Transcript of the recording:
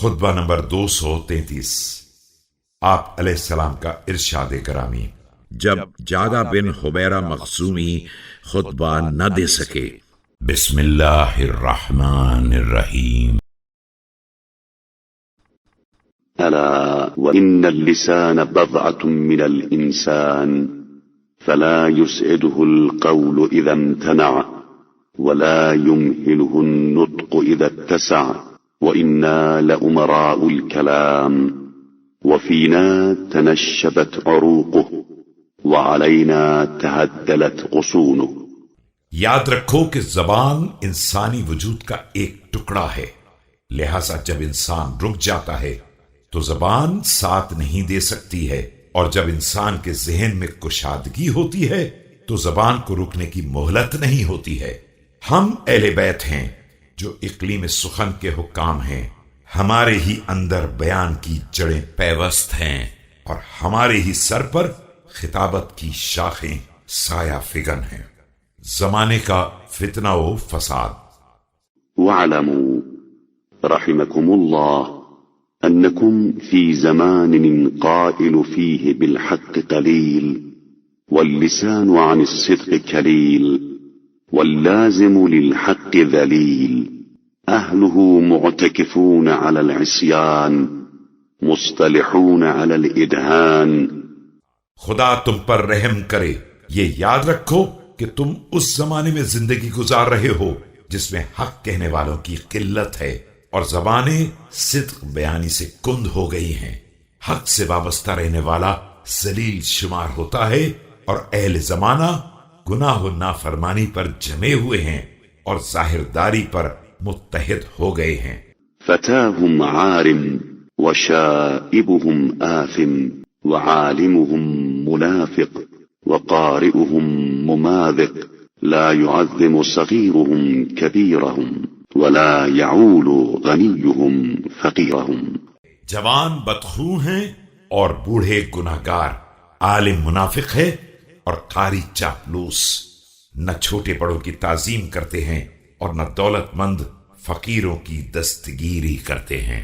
خطبہ نمبر 233۔ آپ علیہ السلام کا ارشاد گرامی۔ جب جادہ بن حبیرہ مخزومی خطبہ نہ دے سکے۔ بسم اللہ الرحمن الرحیم۔ ألا وإن اللسان بضعة من الإنسان فلا يسعده القول إذا امتنع ولا يمهله النطق إذا اتسع وإنا لأمراء الكلام وفينا تنشبت عروقه وعلينا تهدلت غصونه۔ یاد رکھو کہ زبان انسانی وجود کا ایک ٹکڑا ہے، لہذا جب انسان رک جاتا ہے تو زبان ساتھ نہیں دے سکتی ہے، اور جب انسان کے ذہن میں کشادگی ہوتی ہے تو زبان کو رکنے کی مہلت نہیں ہوتی ہے۔ ہم اہل بیت ہیں جو اقلیم سخن کے حکام ہیں، ہمارے ہی اندر بیان کی جڑیں پیوست ہیں، اور ہمارے ہی سر پر خطابت کی شاخیں سایہ فگن ہیں۔ زمانے کا فتنہ و فساد۔ واعلموا رحمكم الله أنكم في زمان القائل فيه بالحق قليل واللسان عن الصدق كليل واللازم للحق ذليل أهله معتكفون على العصيان مصطلحون على الإدهان۔ خدا تم پر رحم کرے، یہ یاد رکھو کہ تم اس زمانے میں زندگی گزار رہے ہو جس میں حق کہنے والوں کی قلت ہے اور زبانیں صدق بیانی سے کند ہو گئی ہیں۔ حق سے وابستہ رہنے والا ذلیل شمار ہوتا ہے، اور اہل زمانہ گناہ و نافرمانی پر جمے ہوئے ہیں اور ظاہرداری پر متحد ہو گئے ہیں۔ فتاهم عارم وشائبهم آثم وعالمهم منافق وقارئهم مماذق لا يعظم صغيرهم كبيرهم ولا يعول غنيهم فقيرهم۔ جوان بدخو ہیں اور بوڑھے گناہگار، عالم منافق ہے اور قاری چاپلوس، نہ چھوٹے بڑوں کی تعظیم کرتے ہیں اور نہ دولت مند فقیروں کی دستگیری کرتے ہیں۔